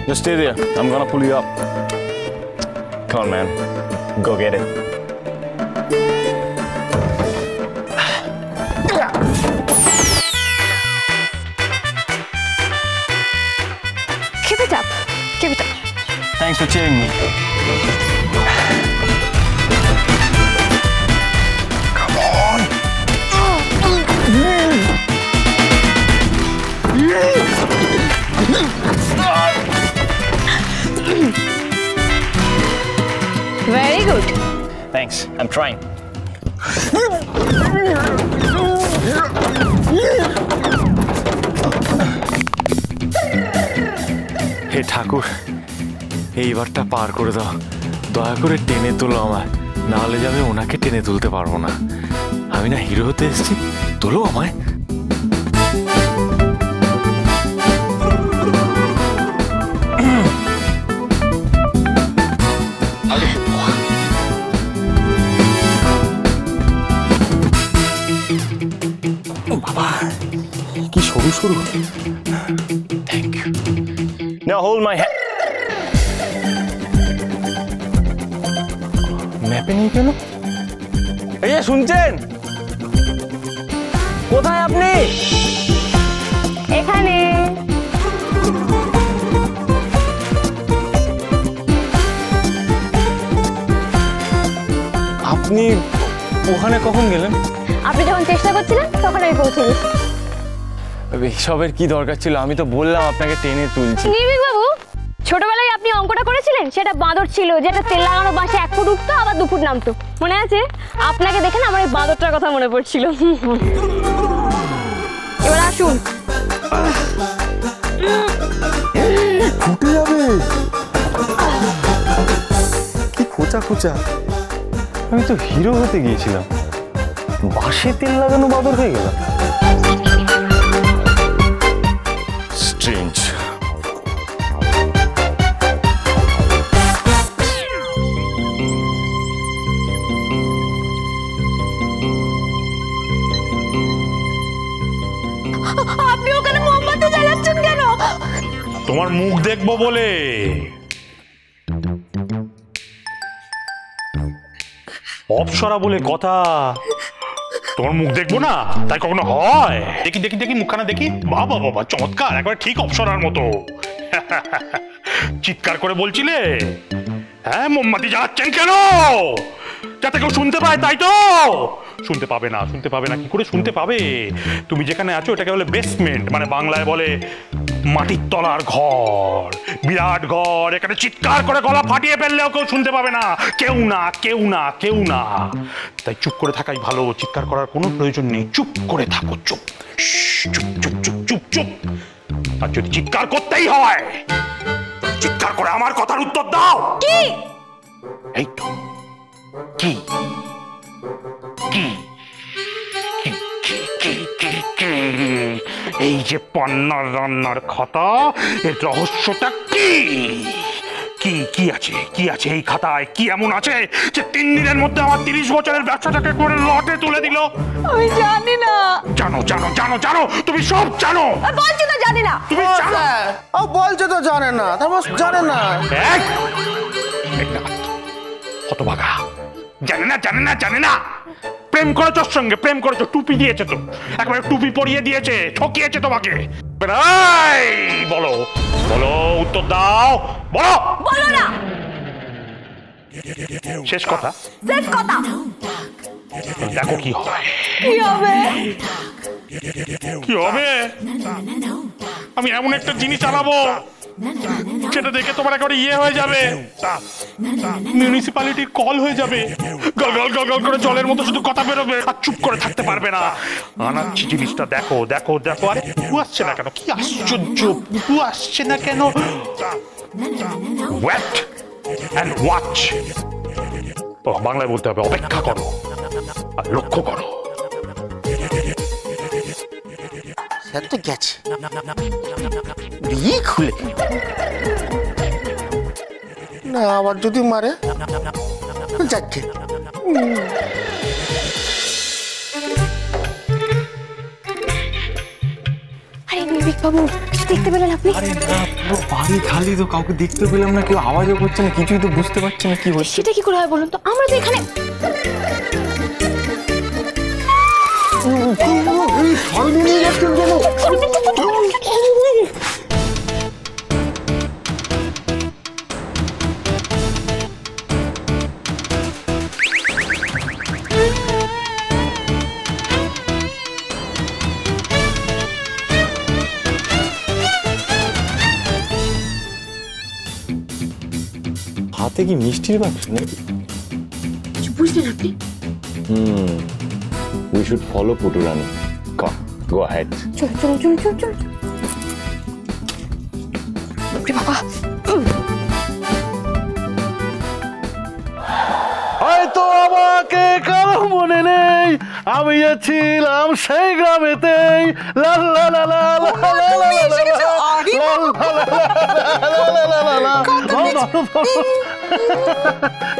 Just stay there. I'm gonna pull you up. Come on, man. Go get it. Keep it up. Keep it up. Thanks for cheering me. Come on. Very good. Thanks. I'm trying. হে ঠাকুর, এইবারটা পার করে দাও। দয়া করে টেনে তোলো আমায়, না হলে যাবে ওনাকে টেনে তুলতে পারবো না। আমি না হিরো হতে এসেছি, তোলো আমায়। বাবা কি সরু সরু। Thank you. Now hold my hand. ম্যাপে নেই কেন? এই যে শুনছেন? কোথায় আপনি? এখানে। আপনি ওখানে কখন গেলেন? আপনি যখন চেষ্টা করছিলেন তখন আমি পৌঁছে গেছি। এসবের কি দরকার ছিল? আমি তো বললাম আপনাকে টেনে তুলছি। নির্ভীক বাবু, ছোটবেলায় আপনি অঙ্কটা করেছিলেন, সেটা বাঁদর ছিল যেটা তেল লাগানো বাসে 1 ফুট উঠতো আবার 2 ফুট নামতো, মনে আছে? আপনাকে দেখে না আমার এই বাঁদরটার কথা মনে পড়ছিল। এবার আসুন। ফুটে যাবে। কি খোঁচা খোঁচা। আমি তো হিরো হতে গিয়েছিলাম, বাসে তেল লাগানো বাঁদর হয়ে গেলাম। স্ট্রেঞ্জ। আপনি ওখানে মোমবাতি জ্বালাচ্ছেন কেন? তোমার মুখ দেখবো বলে। অপসরা বলে কথা, তোমার মুখ দেখবো না তাই কখনো হয়? দেখি দেখি দেখি মুখখানা দেখি। বাবা বাবা চমৎকার, একবার ঠিক অপসরার মতো। চিৎকার করে বলছিলে, হ্যাঁ মোমবাতি জ্বালাচ্ছেন কেন? যাতে কেউ শুনতে পায়, তাই তো? শুনতে পাবে না, শুনতে পাবে না। কি করে শুনতে পাবে? তুমি যেখানে আছো এটাকে বলে বেসমেন্ট, মানে বাংলায় বলে মাটির তলার ঘর, বিরাট ঘর। এখানে চিৎকার করে গলা ফাটিয়ে ফেললেও কেউ শুনতে পাবে না। কেউ না, কেউ না, কেউ না। তাই চুপ করে থাকাই ভালো। চিৎকার করার কোনো প্রয়োজন নেই। চুপ করে থাকো, চুপ চুপ চুপ চুপ চুপ চুপ। আর যদি চিৎকার করতেই হয়, চিৎকার করে আমার কথার উত্তর দাও। কি? এই তো। কি কি এই যে পান্নার রান্নার খাতা, এর রহস্যটা কি? কি কি আছে, কি আছে এই খাতায়? কি এমন আছে যে 3 দিনের মধ্যে আমার 30 বছরের ব্যবসাটাকে করে লটে তুলে দিল? আমি জানি না। জানো জানো জানো জানো, তুমি সব জানো। বলছি তো জানি না। তুমি জানো। ও বলছে তো জানে না, তারপর জানে না। হতভাগা, জানে না জানে না জানে না। প্রেম করেছ ওর সঙ্গে, প্রেম করেছো, টুপি দিয়েছে তো, একবারে টুপি পরিয়ে দিয়েছে, ঠকিয়েছে তোমাকে। বলো বলো, উত্তর দাও, বলো। বলো না। শেষ কথা, শেষ কথা। দেখো কি হয়। কি হবে? কি হবে? আমি এমন একটা জিনিস চালাবো সেটা দেখে তোমার একেবারে ইয়ে হয়ে যাবে, মিউনিসিপ্যালিটির কল হয়ে যাবে। গল গল গল গল করে জলের মতো শুধু কথা বেরোবে, আর চুপ করে থাকতে পারবে না। আনাচ্ছি জিনিসটা, দেখো দেখো দেখো। আরে পুপু আসছে না কেন? কি আশ্চর্য, পুপু আসছে না কেন? Wait and watch. বাংলায় বলতে হবে অপেক্ষা করো আর লক্ষ্য করো। সে তো গেছে বিয়ে খুলে না, আবার যদি মারে যাচ্ছে। আরে নির্ভীক বাবু, দেখতে পেলেন আপনি? আরে না, পুরো বাড়ি খালি তো, কাউকে দেখতে পেলাম না, কেউ আওয়াজও করছে না, কিছুই তো বুঝতে পারছি না কি হচ্ছে। সেটা কি করে হয় বলুন তো? আমরা তো এখানে হাতে কি মিষ্টির বাক্স নাকি? কিছু বুঝলেন আপনি? We should follow Puturani. Come, go ahead. চলো চলো চলো চলো চলো। বাবা, হয়তো আমাকে কারো মনে নেই, আমি যে ছিলাম সেই গ্রামেতেই। লা লা লা লা লা লা লা লা লা লা লা লা।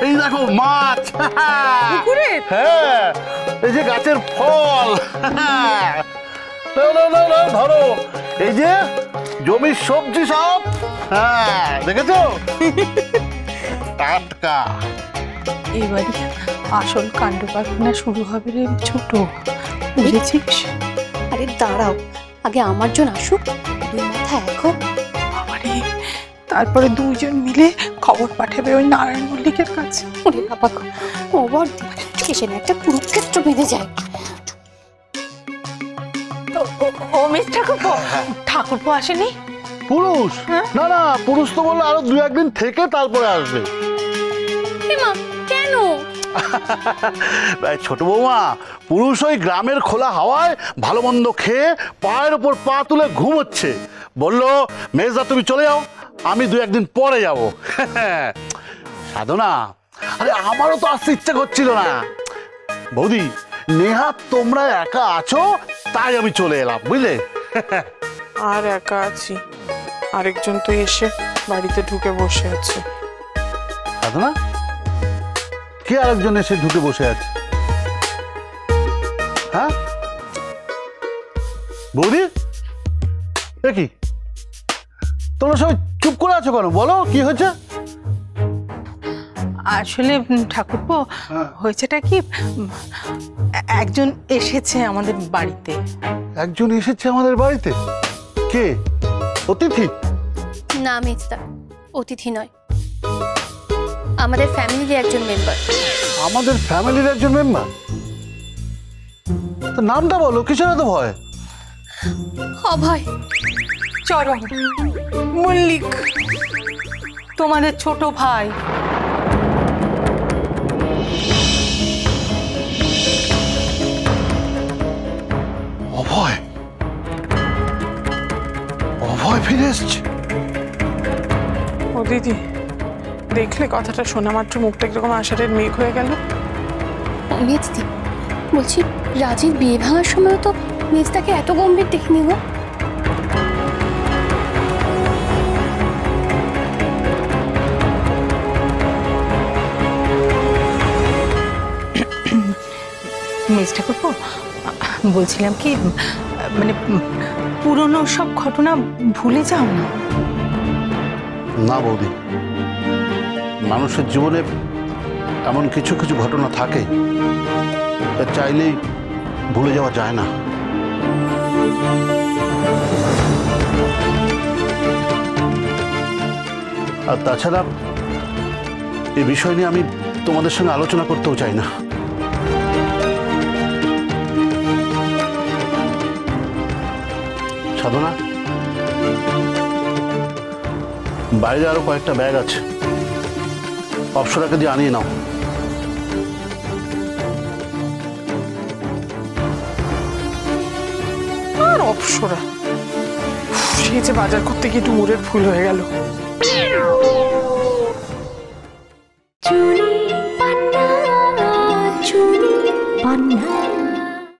এই দেখো মাছ, হ্যাঁ এই যে গাছের ফল, ধরো এই যে জমির সবজি সব, হ্যাঁ দেখেছো টাটকা। এবারে আসল কাণ্ড কারখানা শুরু হবে রে ছোট, বুঝেছিস? আরে দাঁড়াও, আগে আমার জন আসুক, দুই মাথা এক হোক। বাবারে, তারপরে দুইজন মিলে খবর পাঠাবে ওই নারায়ণ মল্লিকের কাছে। ওরে বাবা, ও বর্দি এসে না একটা কুরুক্ষেত্র বেঁধে যায়। ও মিস ঠাকুরপো, ঠাকুরপো আসেনি? পুরুষ? না না, পুরুষ তো বললো আরো দু একদিন থেকে তারপরে আসবে। কেন? ছোট বৌমা, পুরুষ ওই গ্রামের খোলা হাওয়ায় ভালো মন্দ খেয়ে পায়ের ওপর পা তুলে ঘুমোচ্ছে। বললো মেজদা তুমি চলে যাও, আমি দু একদিন পরে যাব। সাধনা, আরে আমারও তো আসতে ইচ্ছা করছিল না। বৌদি, নেহাত তোমরা একা আছো তাই আমি চলে এলাম, বুঝলে? আর একা আছি, আরেকজন তো এসে বাড়িতে ঢুকে বসে আছে। সাধনা, কে আরেকজন এসে ঢুকে বসে আছে? হ্যাঁ বৌদি, এ কি তোমরা সবাই চুপ করে আছো কেন? বলো কি হয়েছে? আসলে ঠাকুরপো, হয়েছেটা কি, একজন এসেছে আমাদের বাড়িতে। একজন এসেছে আমাদের বাড়িতে? কে? অতিথি? না মেজদা, অতিথি নয়, আমাদের ফ্যামিলির একজন মেম্বার। আমাদের ফ্যামিলির একজন মেম্বার? তো নামটা বলো, কিসের এত ভয়? অভয় চরম মল্লিক, তোমাদের ছোট ভাই। অভয়? অভয় ফিরে এসছে? ও দিদি, দেখলে কথাটা শোনা মাত্র মুখটা কিরকম আষাঢ়ের মেঘ হয়ে গেল। মেজদি, বলছি রাজির বিয়ে ভাঙার সময় তো মেজদাকে এত গম্ভীর দেখিনি গো। মিস ঠাকুরপো, বলছিলাম কি, মানে পুরনো সব ঘটনা ভুলে যাও না। না বৌদি, মানুষের জীবনে এমন কিছু কিছু ঘটনা থাকে তা চাইলেই ভুলে যাওয়া যায় না। আর তাছাড়া এই বিষয় নিয়ে আমি তোমাদের সঙ্গে আলোচনা করতেও চাই না। সাধনা, বাইরে আরো কয়েকটা ব্যাগ আছে, অপসরাকে দিয়ে আনিয়ে নাও। আর অপসরা, সে যে বাজার করতে গিয়ে ডুমুরের ফুল হয়ে গেল। চুনি পান্না